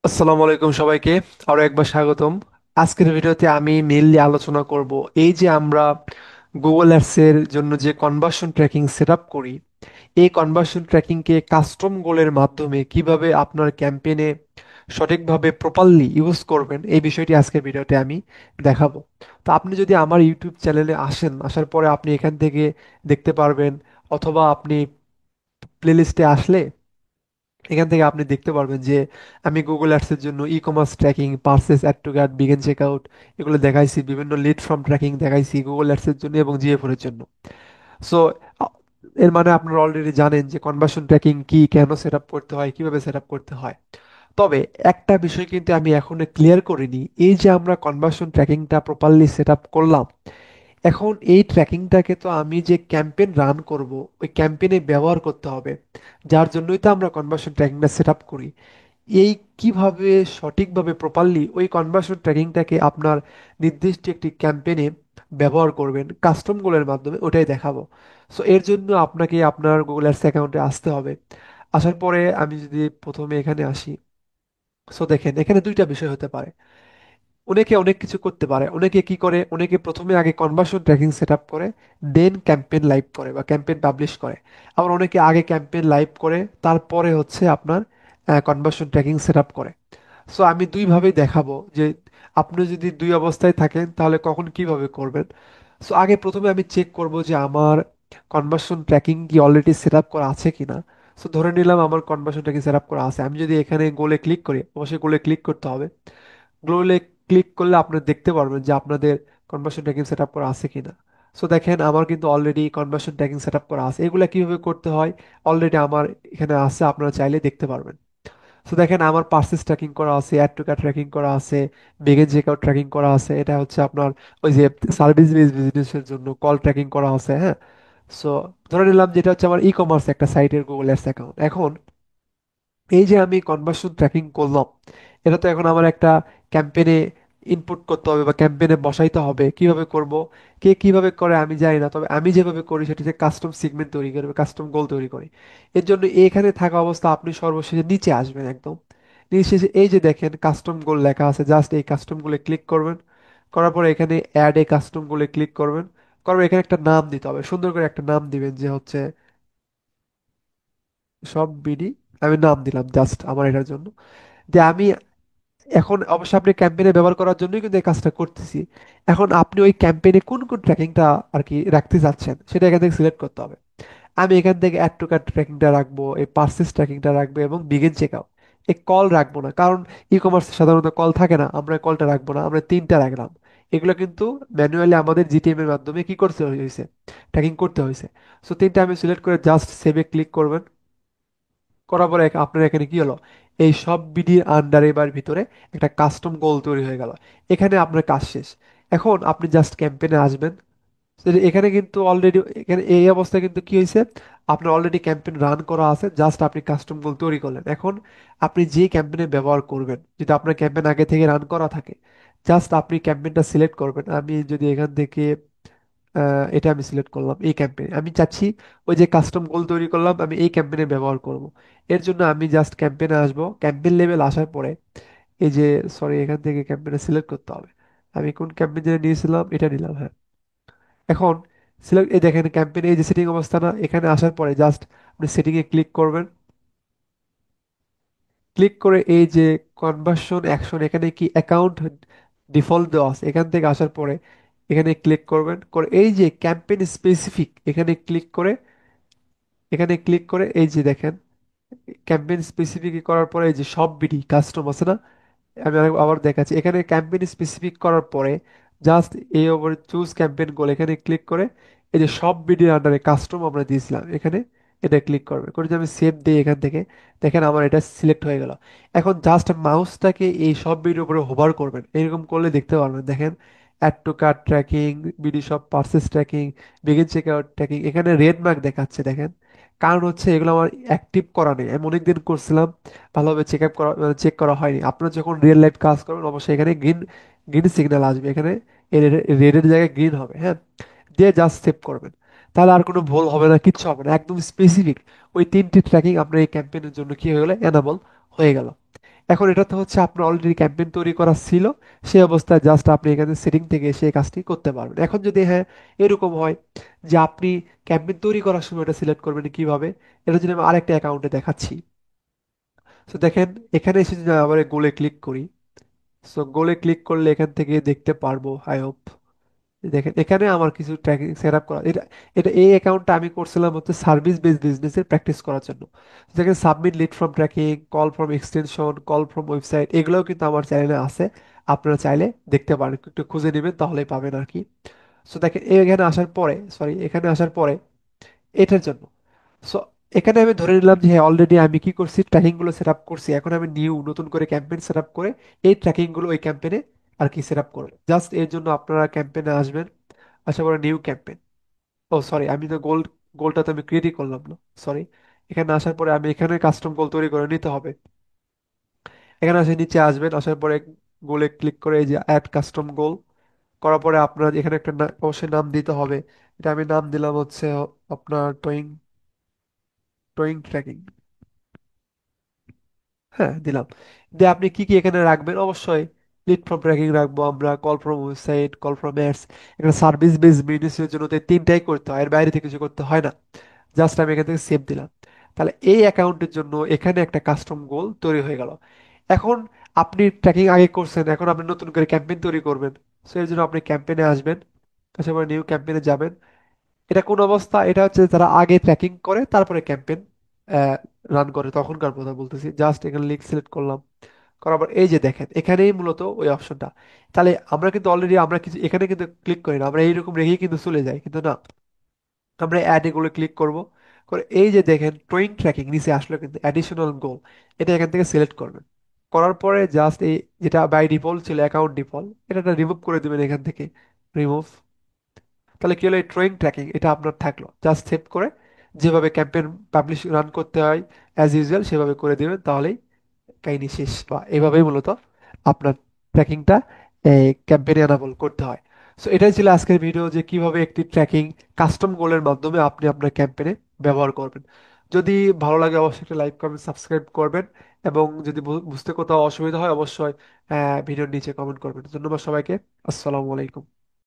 আসসালামু আলাইকুম সবাইকে। আরো একবার স্বাগতম। আজকের ভিডিওতে আমি মেইনলি আলোচনা করব এই যে আমরা গুগল অ্যাডস এর জন্য যে কনভার্সন ট্র্যাকিং সেট আপ করি, এই কনভার্সন ট্র্যাকিংকে কাস্টম গোলের মাধ্যমে কিভাবে আপনার ক্যাম্পেইনে সঠিকভাবে প্রপারলি ইউজ করবেন, এই বিষয়টি আজকের ভিডিওতে আমি দেখাবো। তো আপনি যদি আমার ইউটিউব চ্যানেলে আসেন, আসার পরে আপনি এখান থেকে দেখতে পারবেন, অথবা আপনি প্লেলিস্টে আসলে এখান থেকে আপনি দেখতে পারবেন যে আমি গুগল অ্যাডসের জন্য e commerce tracking, purchase, add to cart, begin checkout এগুলো দেখাইছি, বিভিন্ন লিড ফর্ম ট্র্যাকিং দেখাইছি গুগল অ্যাডসের জন্য এবং জিএফওর এর জন্য। সো এর মানে আপনারা অলরেডি জানেন যে কনভার্সন ট্র্যাকিং কি, কেন সেট আপ করতে হয়, কিভাবে সেট আপ করতে হয়। তবে একটা বিষয় কিন্তু আমি এখনো ক্লিয়ার করিনি, এই যে আমরা কনভার্সন ট্র্যাকিংটা প্রপারলি সেট আপ করলাম, এখন এই ট্র্যাকিংটাকে তো আমি যে ক্যাম্পেইন রান করব, ওই ক্যাম্পেইনে ব্যবহার করতে হবে। যার জন্যই তো আমরা কনভার্সন ট্র্যাকিংটা সেট আপ করি। এই কিভাবে সঠিকভাবে প্রপারলি ওই কনভার্সন ট্র্যাকিংটাকে আপনার নির্দিষ্ট একটি ক্যাম্পেইনে ব্যবহার করবেন কাস্টম গোলের মাধ্যমে, ওটাই দেখাবো। সো এর জন্য আপনাকে আপনার গুগল অ্যাডস অ্যাকাউন্টে আসতে হবে। আসার পরে আমি যদি প্রথমে এখানে আসি, সো দেখেন এখানে দুইটা বিষয় হতে পারে। অনেকে অনেক কিছু করতে পারে। অনেকে কি করে, অনেকে প্রথমে আগে কনভার্সন ট্র্যাকিং সেট আপ করে, দেন ক্যাম্পেইন লাইভ করে বা ক্যাম্পেইন পাবলিশ করে। আবার অনেকে আগে ক্যাম্পেইন লাইভ করে, তারপরে হচ্ছে আপনার কনভার্সন ট্র্যাকিং সেট আপ করে। সো আমি দুইভাবেই দেখাবো যে আপনি যদি দুই অবস্থায় থাকেন তাহলে কখন কিভাবে করবেন। সো আগে প্রথমে আমি চেক করব যে আমার কনভার্সন ট্র্যাকিং কি অলরেডি সেট আপ করা আছে কিনা। সো ধরে নিলাম আমার কনভার্সন ট্র্যাকিং সেট আপ করা আছে। আমি যদি এখানে গোলে ক্লিক করি, অবশ্যই গোলে ক্লিক করতে হবে। গ্লোবালে ক্লিক করলে আপনি দেখতে পারবেন যে আপনাদের কনভার্সন ট্র্যাকিং সেট আপ করা আছে কিনা। সো দেখেন আমার কিন্তু already conversion tracking set up করা আছে। এগুলা কিভাবে করতে হয় অলরেডি আমার এখানে আছে, আপনারা চাইলে দেখতে পারবেন। সো দেখেন আমার পার্সেস ট্র্যাকিং করা আছে, অ্যাড টু কার্ট ট্র্যাকিং করা আছে, বেগেজ চেকআউট ট্র্যাকিং করা আছে। এটা হচ্ছে আপনার ওই যে সার্ভিস বেস বিজনেসের জন্য কল ট্র্যাকিং করা আছে, হ্যাঁ। সো ধরে নিলাম যেটা হচ্ছে আমার ই কমার্স একটা সাইটের গুগল অ্যাডস অ্যাকাউন্ট। এখন এই যে আমি কনভার্সন ট্র্যাকিং করলাম, এটা তো এখন আমার একটা ক্যাম্পেনে ইনপুট করতে হবে বা ক্যাম্পেনে বসাইতে হবে। কিভাবে করব, কে কিভাবে করে আমি জানি না, তবে আমি যেভাবে করি সেটা হচ্ছে কাস্টম সিগমেন্ট তৈরি করবে, কাস্টম গোল তৈরি করি। এর জন্য এখানে থাকা অবস্থা আপনি সর্বশেষে নিচে আসবেন একদম নিচে এসে এই যে দেখেন কাস্টম গোল লেখা আছে, জাস্ট এই কাস্টম গোলে ক্লিক করবেন। করার পরে এখানে অ্যাড এ কাস্টম গোলে ক্লিক করবেন। করার পর এখানে একটা নাম দিতে হবে, সুন্দর করে একটা নাম দিবেন যে হচ্ছে সব বিডি। আমি নাম দিলাম জাস্ট আমার এটার জন্য, যে আমি এখন অবশ্য আপনি ক্যাম্পেইনে ব্যবহার করার জন্যই কিন্তু এই কাজটা করতেছি। এখন আপনি ওই ক্যাম্পেইনে কোন কোন ট্র্যাকিংটা আর কি রাখতে চাচ্ছেন সেটা এখান থেকে সিলেক্ট করতে হবে। আমি এখান থেকে অ্যাড টু কার্ট ট্র্যাকিংটা রাখবো, এই পার্সেস ট্র্যাকিংটা রাখবো এবং বিগিন চেকআউট। এই কল রাখবো না, কারণ ই কমার্সে সাধারণত কল থাকে না, আমরা কলটা রাখবো না, আমরা তিনটা রাখলাম। এগুলো কিন্তু ম্যানুয়ালি আমাদের জিটিএম এর মাধ্যমে কি করতে হয়েছে, ট্র্যাকিং করতে হয়েছে। সো তিনটা আমি সিলেক্ট করে জাস্ট সেভে ক্লিক করবেন। করার পরে আপনার এখানে কি হলো, এই সব বিডির আন্ডারে বা ভিতরে একটা কাস্টম গোল তৈরি হয়ে গেল। এখানে আপনার কাজ শেষ। এখন আপনি জাস্ট ক্যাম্পেইনে আসবেন। তো এখানে কিন্তু অলরেডি, এখানে এই অবস্থায় কিন্তু কি হয়েছে, আপনার অলরেডি ক্যাম্পেইন রান করা আছে, জাস্ট আপনি কাস্টম গোল তৈরি করলেন। এখন আপনি যে ক্যাম্পেইনে ব্যবহার করবেন, যদি আপনার ক্যাম্পেইন আগে থেকে রান করা থাকে, জাস্ট আপনি ক্যাম্পেইনটা সিলেক্ট করবেন। আমি যদি এখান থেকে এটা আমি সিলেক্ট করলাম, এই ক্যাম্পেইনে আমি চাচ্ছি ওই যে কাস্টম গোল তৈরি করলাম আমি এই ক্যাম্পেইনে ব্যবহার করব। এর জন্য আমি জাস্ট ক্যাম্পেইনে আসবো, ক্যাম্পেইন লেভেল আসার পরে এই যে, সরি এখান থেকে ক্যাম্পেইনে সিলেক্ট করতে হবে। আমি কোন ক্যাম্পেইন যেটা নিয়েছিলাম এটা নিলাম, হ্যাঁ। এখন সিলেক্ট, এই দেখেন ক্যাম্পেইনে এই যে সেটিং অবস্থা না, এখানে আসার পরে জাস্ট আপনি সেটিংয়ে ক্লিক করবেন। ক্লিক করে এই যে কনভার্সন অ্যাকশন, এখানে কি অ্যাকাউন্ট ডিফল্ট দেওয়া আছে, এখান থেকে আসার পরে এখানে ক্লিক করবেন। করে এই যে ক্যাম্পেইন স্পেসিফিক, এখানে ক্লিক করে, এখানে ক্লিক করে এই যে দেখেন ক্যাম্পেইন স্পেসিফিক করার পরে এই যে সব বিডি কাস্টম আছে না, আমি আবার দেখাচ্ছি। এখানে ক্যাম্পেইন স্পেসিফিক করার পরে জাস্ট এই ওভার চুজ ক্যাম্পেইন গোল এখানে ক্লিক করে এই যে সব বিডির আন্ডারে কাস্টম আমরা দিয়েছিলাম এখানে, এটা ক্লিক করবে। করে যে আমি সেভ দিই এখান থেকে, দেখেন আমার এটা সিলেক্ট হয়ে গেল। এখন জাস্ট মাউসটাকে এই সব বিডির উপরে হোভার করবেন, এরকম করলে দেখতে পারবেন দেখেন add to cart tracking, BD সব purchase tracking, begin checkout tracking, এখানে রেড মার্ক দেখাচ্ছে দেখেন। কারণ হচ্ছে এগুলো আমার অ্যাক্টিভ করা নেই, আমি অনেকদিন করছিলাম, ভালোভাবে চেক আপ করা, চেক করা হয়নি। আপনারা যখন রিয়েল লাইফ কাজ করবেন অবশ্যই এখানে গ্রিন গ্রিন সিগন্যাল আসবে, এখানে রেডের জায়গায় গ্রিন হবে, হ্যাঁ। দিয়ে জাস্ট সেভ করবেন, তাহলে আর কোনো ভুল হবে না, কিচ্ছু হবে না, একদম স্পেসিফিক ওই তিনটি ট্র্যাকিং আপনার এই ক্যাম্পেইনের জন্য কি হয়ে গেলো, এনাবল হয়ে গেল। এখন এটা তো হচ্ছে আপনার অলরেডি ক্যাম্পেইন তৈরি করা ছিল, সেই অবস্থায় জাস্ট আপনি এখানে সেটিং থেকে সেই কাজটি করতে পারবেন। এখন যদি হ্যাঁ এরকম হয় যে আপনি ক্যাম্পেইন তৈরি করার সময় এটা সিলেক্ট করবেন কিভাবে, এটা যদি আমি আরেকটা অ্যাকাউন্টে দেখাচ্ছি। তো দেখেন, এখানে এসে যদি আবার গোলে ক্লিক করি, সো গোলে ক্লিক করলে এখান থেকে দেখতে পারবো আই হোপ। দেখেন এখানে আমার কিছু ট্র্যাকিং সেট আপ করা, এটা এটা এই অ্যাকাউন্টটা আমি করছিলাম হচ্ছে সার্ভিস বেসড বিজনেসের প্র্যাকটিস করার জন্য। দেখেন submit lead from tracking, call from extension, call from website, এগুলোও কিন্তু আমার চ্যানেলে আছে। আপনারা চাইলে দেখতে পারেন, একটু খুঁজে নেবেন তাহলেই পাবেন আর কি। সো দেখেন এখানে আসার পরে, সরি এখানে আসার পরে এটার জন্য, সো এখানে আমি ধরে নিলাম যে হ্যাঁ অলরেডি আমি কি করছি, ট্র্যাকিং গুলো সেট আপ করছি। এখন আমি নতুন করে ক্যাম্পেইন সেট আপ করে এই ট্র্যাকিং গুলো ওই ক্যাম্পেইনে আর কি সেট আপ করবো। জাস্ট এর জন্য আপনারা ক্যাম্পেইনে আসবেন, আশা করি নিউ ক্যাম্পেইন। ও সরি, আমি তো গোলটা তো আমি ক্রিয়েটই করলাম না, সরি। এখানে আসার পরে আমি এখানে কাস্টম গোল তৈরি করে নিতে হবে। এখানে আসে নিচে আসবেন, আসার পরে গোলে ক্লিক করে এই যে অ্যাড কাস্টম গোল করার পরে আপনার এখানে একটা অবশ্যই নাম দিতে হবে। এটা আমি নাম দিলাম হচ্ছে আপনার টোয়িং টোয়িং ট্র্যাকিং। হ্যাঁ দিলাম। দিয়ে আপনি কি কি এখানে রাখবেন, অবশ্যই লিড ফ্রম ট্র্যাকিং রাখবো আমরা, call from website, call from ads. এখানে সার্ভিস বেস বিজনেসের জন্য তো এই তিনটাই করতে হয়, এর বাইরে থেকে কিছু করতে হয় না। জাস্ট আমি এখান থেকে সেভ দিলাম। তাহলে এই অ্যাকাউন্টের জন্য এখানে একটা কাস্টম গোল তৈরি হয়ে গেল। এখন আপনি ট্র্যাকিং আগে করছেন, এখন আপনি নতুন করে ক্যাম্পেইন তৈরি করবেন। সো এর জন্য আপনি ক্যাম্পেইনে আসবেন, আসার পরে নিউ ক্যাম্পেইনে যাবেন। এটা কোন অবস্থা, এটা হচ্ছে যারা আগে ট্র্যাকিং করে তারপরে ক্যাম্পেইন রান করে তখনকার কথা বলতেছি। জাস্ট এখানে লিঙ্ক সিলেক্ট করলাম, করার পর এই যে দেখেন এখানেই মূলত ওই অপশনটা। তাহলে আমরা কিন্তু অলরেডি আমরা কিছু এখানে কিন্তু ক্লিক করি না, আমরা এইরকম রেখেই কিন্তু চলে যাই, কিন্তু না, আমরা অ্যাড এগুলো ক্লিক করব। করে এই যে দেখেন টোয়িং ট্র্যাকিং নিচে আসলো কিন্তু অ্যাডিশনাল গোল, এটা এখান থেকে সিলেক্ট করবেন। করার পরে জাস্ট এই যেটা বাই ডিফল্ট ছিল অ্যাকাউন্ট ডিফল্ট, এটা রিমুভ করে দিবেন এখান থেকে, রিমুভ। তাহলে কি হলো, এই ট্রেইন ট্র্যাকিং এটা আপনার থাকলো। জাস্ট সেভ করে যেভাবে ক্যাম্পেইন পাবলিশ রান করতে হয় অ্যাজ ইউজুয়াল সেভাবে করে দিবেন, তাহলেই কাহিনী শেষ। বা এভাবেই মূলত আপনার ট্র্যাকিংটা ক্যাম্পেইনে এনাবল করতে হয়। সো এটাই ছিল আজকের ভিডিও, যে কিভাবে একটি ট্র্যাকিং কাস্টম গোলের মাধ্যমে আপনি আপনার ক্যাম্পেইনে ব্যবহার করবেন। যদি ভালো লাগে অবশ্যই একটা লাইক কমেন্ট সাবস্ক্রাইব করবেন, এবং যদি বুঝতে কোথাও অসুবিধা হয় অবশ্যই ভিডিওর নিচে কমেন্ট করবেন। ধন্যবাদ সবাইকে। আসসালামু আলাইকুম।